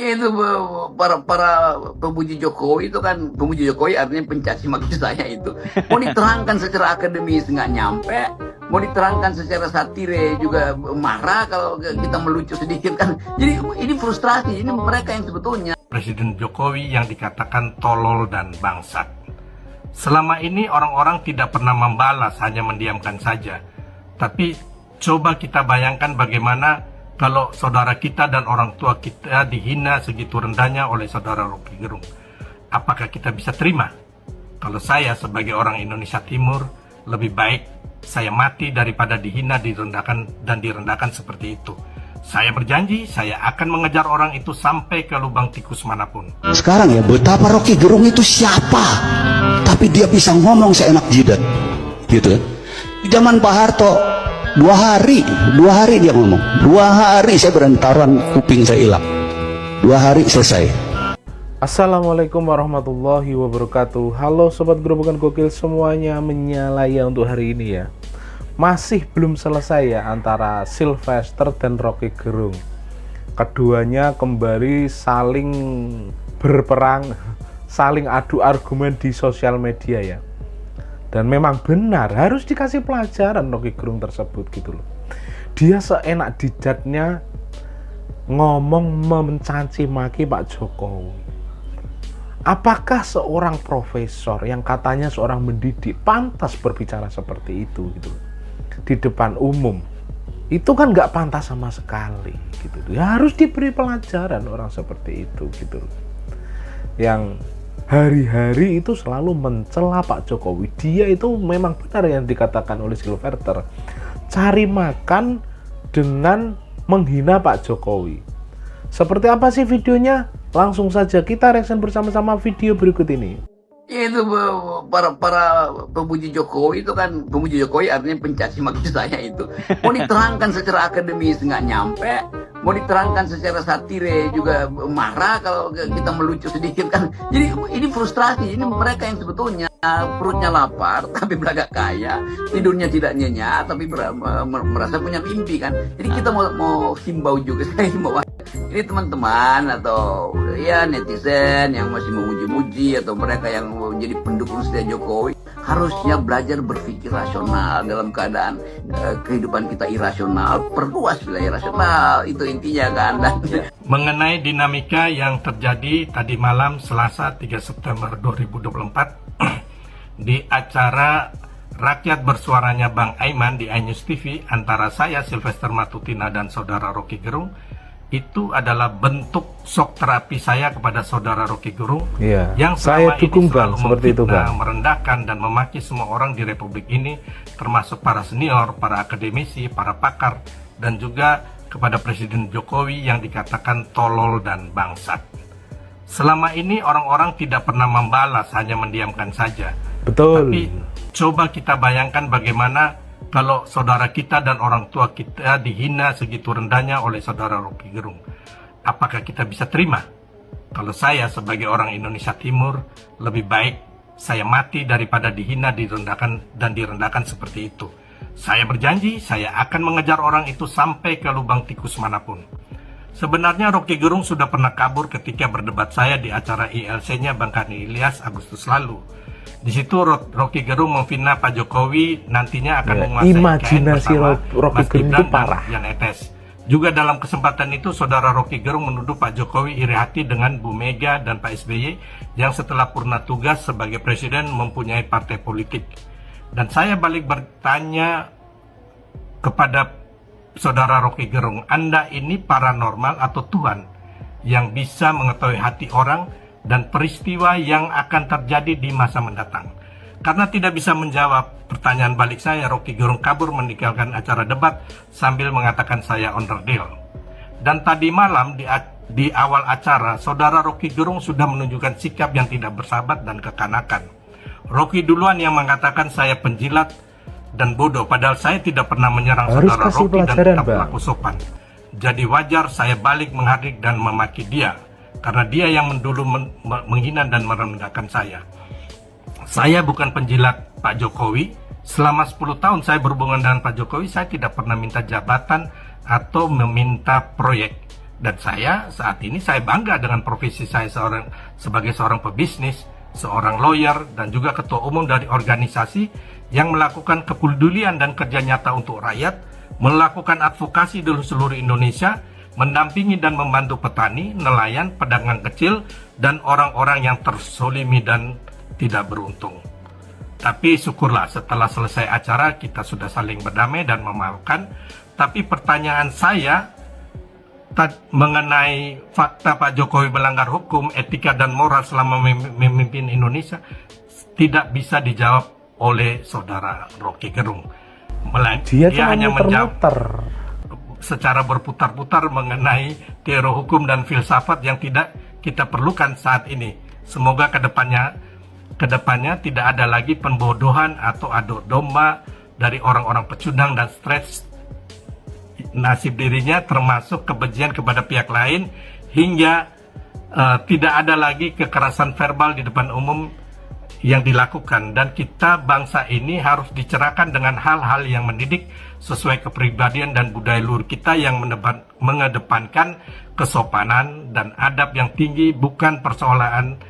Ya itu para pemuji Jokowi itu kan, pemuji Jokowi artinya pencaci maki saya itu. Mau diterangkan secara akademis nggak nyampe, mau diterangkan secara satire juga marah kalau kita melucu sedikit kan. Jadi ini frustrasi, ini mereka yang sebetulnya. Presiden Jokowi yang dikatakan tolol dan bangsat. Selama ini orang-orang tidak pernah membalas, hanya mendiamkan saja. Tapi coba kita bayangkan bagaimana kalau saudara kita dan orang tua kita dihina segitu rendahnya oleh saudara Rocky Gerung. Apakah kita bisa terima? Kalau saya sebagai orang Indonesia Timur, lebih baik saya mati daripada dihina, direndahkan seperti itu. Saya berjanji, saya akan mengejar orang itu sampai ke lubang tikus manapun. Sekarang ya, betapa Rocky Gerung itu siapa? Tapi dia bisa ngomong seenak jidat. Gitu. Di zaman Pak Harto, dua hari dia ngomong. 2 hari saya berantaran, kuping saya hilang. 2 hari selesai. Assalamualaikum warahmatullahi wabarakatuh. Halo sobat Gerobokan Gokil semuanya, menyala ya untuk hari ini ya. Masih belum selesai ya antara Sylvester dan Rocky Gerung. Keduanya kembali saling berperang, saling adu argumen di sosial media ya. Dan memang benar harus dikasih pelajaran Rocky Gerung tersebut gitu loh. Dia seenak jidatnya ngomong mencaci maki Pak Jokowi. Apakah seorang profesor yang katanya seorang mendidik pantas berbicara seperti itu gitu loh, di depan umum? Itu kan nggak pantas sama sekali gitu. Ya harus diberi pelajaran orang seperti itu gitu loh. Yang hari-hari itu selalu mencela Pak Jokowi. Dia itu memang benar yang dikatakan oleh Sylvester, cari makan dengan menghina Pak Jokowi. Seperti apa sih videonya? Langsung saja kita reaction bersama-sama video berikut ini. Ya itu para pemuji Jokowi itu kan, pemuji Jokowi artinya pencaci maki saya itu. Mau diterangkan secara akademis nggak nyampe, mau diterangkan secara satire juga marah kalau kita melucu sedikit kan. Jadi ini frustrasi, ini mereka yang sebetulnya perutnya lapar tapi belagak kaya, tidurnya tidak nyenyak tapi merasa punya mimpi kan. Jadi kita mau himbau juga, saya himbau ini teman-teman atau ya netizen yang masih memuji-muji atau mereka yang menjadi pendukung setia Jokowi, harusnya belajar berpikir rasional dalam keadaan kehidupan kita irasional. Perluas wilayah rasional, itu intinya kan. Mengenai dinamika yang terjadi tadi malam Selasa 3 September 2024 di acara Rakyat Bersuaranya Bang Aiman di iNews TV antara saya Sylvester Matutina dan saudara Rocky Gerung, itu adalah bentuk shock terapi saya kepada saudara Rocky Gerung yang selama ini selalu memfitnah, merendahkan dan memaki semua orang di Republik ini, termasuk para senior, para akademisi, para pakar, dan juga kepada Presiden Jokowi yang dikatakan tolol dan bangsat. Selama ini orang-orang tidak pernah membalas, hanya mendiamkan saja. Betul. Tapi coba kita bayangkan bagaimana kalau saudara kita dan orang tua kita dihina segitu rendahnya oleh saudara Rocky Gerung. Apakah kita bisa terima? Kalau saya sebagai orang Indonesia Timur, lebih baik saya mati daripada dihina, direndahkan seperti itu. Saya berjanji, saya akan mengejar orang itu sampai ke lubang tikus manapun. Sebenarnya Rocky Gerung sudah pernah kabur ketika berdebat saya di acara ILC-nya Bang Kani Ilyas Agustus lalu. Di situ Rocky Gerung memfitnah Pak Jokowi nantinya akan menguasai imajinasi Rocky Gerung itu parah. Jan Etes. Juga dalam kesempatan itu saudara Rocky Gerung menuduh Pak Jokowi iri hati dengan Bu Mega dan Pak SBY yang setelah purna tugas sebagai presiden mempunyai partai politik. Dan saya balik bertanya kepada saudara Rocky Gerung, Anda ini paranormal atau Tuhan yang bisa mengetahui hati orang dan peristiwa yang akan terjadi di masa mendatang? Karena tidak bisa menjawab pertanyaan balik saya, Rocky Gerung kabur meninggalkan acara debat sambil mengatakan saya onderdil. Dan tadi malam di awal acara, saudara Rocky Gerung sudah menunjukkan sikap yang tidak bersahabat dan kekanakan. Rocky duluan yang mengatakan saya penjilat dan bodoh, padahal saya tidak pernah menyerang saudara Rocky dan tetap berlaku sopan. Jadi wajar saya balik menghardik dan memaki dia, karena dia yang dulu menghina dan merendahkan saya. Saya bukan penjilat Pak Jokowi. Selama 10 tahun saya berhubungan dengan Pak Jokowi, saya tidak pernah minta jabatan atau meminta proyek. Dan saya saat ini saya bangga dengan profesi saya sebagai seorang pebisnis, seorang lawyer, dan juga ketua umum dari organisasi yang melakukan kepedulian dan kerja nyata untuk rakyat, melakukan advokasi di seluruh Indonesia, mendampingi dan membantu petani, nelayan, pedagang kecil, dan orang-orang yang tersolimi dan tidak beruntung. Tapi syukurlah setelah selesai acara kita sudah saling berdamai dan memaafkan. Tapi pertanyaan saya mengenai fakta Pak Jokowi melanggar hukum, etika dan moral selama memimpin Indonesia tidak bisa dijawab oleh saudara Rocky Gerung. Dia hanya menjawab muter-muter secara berputar-putar mengenai teori hukum dan filsafat yang tidak kita perlukan saat ini. Semoga kedepannya tidak ada lagi pembodohan atau adu domba dari orang-orang pecundang dan stres nasib dirinya, termasuk kebencian kepada pihak lain, hingga tidak ada lagi kekerasan verbal di depan umum yang dilakukan. Dan kita bangsa ini harus dicerahkan dengan hal-hal yang mendidik sesuai kepribadian dan budaya luhur kita yang mengedepankan kesopanan dan adab yang tinggi, bukan persoalan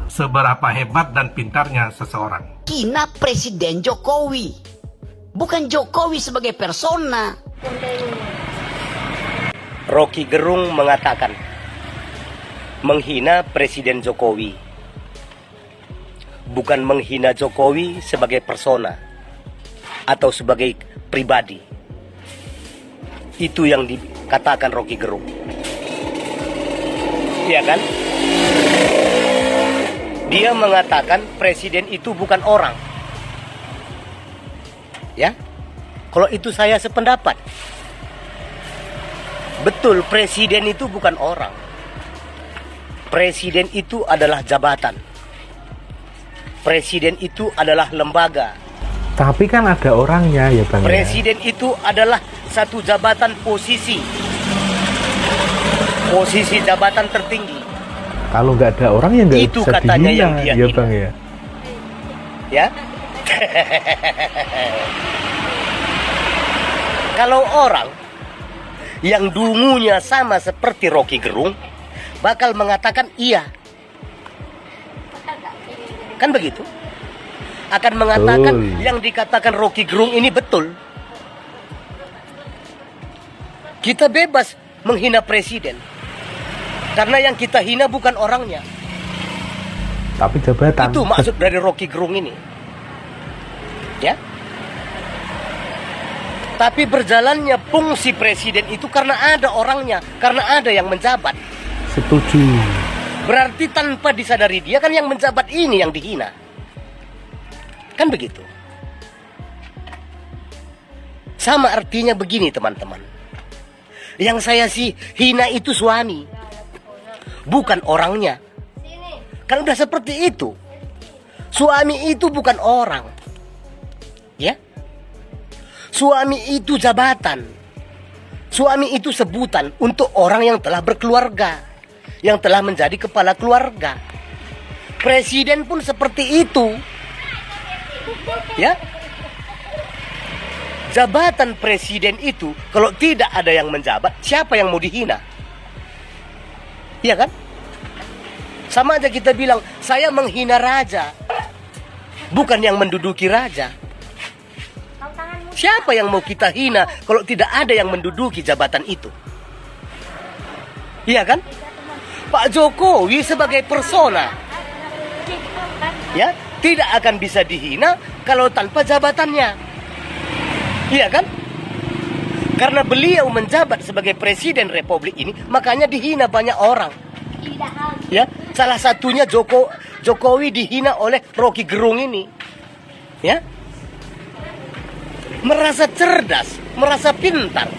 seberapa hebat dan pintarnya seseorang. Hina Presiden Jokowi, bukan Jokowi sebagai persona. Rocky Gerung mengatakan menghina Presiden Jokowi, bukan menghina Jokowi sebagai persona atau sebagai pribadi. Itu yang dikatakan Rocky Gerung. Iya kan? Dia mengatakan presiden itu bukan orang. Ya? Kalau itu saya sependapat. Betul, presiden itu bukan orang. Presiden itu adalah jabatan. Presiden itu adalah lembaga. tapi kan ada orangnya ya Bang. Presiden itu adalah satu jabatan posisi jabatan tertinggi. Kalau nggak ada orang ya nggak Itu bisa katanya dihina yang dia ya hina. Bang ya. Ya. Kalau orang yang dungunya sama seperti Rocky Gerung bakal mengatakan iya. Kan begitu? Akan mengatakan Betul. yang dikatakan Rocky Gerung ini betul. Kita bebas menghina presiden. Karena yang kita hina bukan orangnya. Tapi jabatan. Itu maksud dari Rocky Gerung ini. Ya. Tapi berjalannya fungsi presiden itu karena ada orangnya, karena ada yang menjabat. Setuju. Berarti tanpa disadari dia kan yang menjabat ini yang dihina. Kan begitu. Sama artinya begini teman-teman. Yang saya sih hina itu suami, bukan orangnya. Kan udah seperti itu. Suami itu bukan orang. Ya. Suami itu jabatan. Suami itu sebutan untuk orang yang telah berkeluarga, yang telah menjadi kepala keluarga. Presiden pun seperti itu. Ya. Jabatan presiden itu kalau tidak ada yang menjabat, siapa yang mau dihina? Iya kan? Sama aja kita bilang, saya menghina raja, bukan yang menduduki raja. Siapa yang mau kita hina kalau tidak ada yang menduduki jabatan itu? Iya kan? Pak Jokowi sebagai persona, ya, tidak akan bisa dihina kalau tanpa jabatannya. Iya kan? Karena beliau menjabat sebagai presiden Republik ini, makanya dihina banyak orang. Ya, salah satunya Jokowi dihina oleh Rocky Gerung ini. Ya. Merasa cerdas, merasa pintar,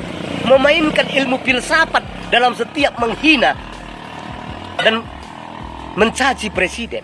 memainkan ilmu filsafat dalam setiap menghina dan mencaci presiden.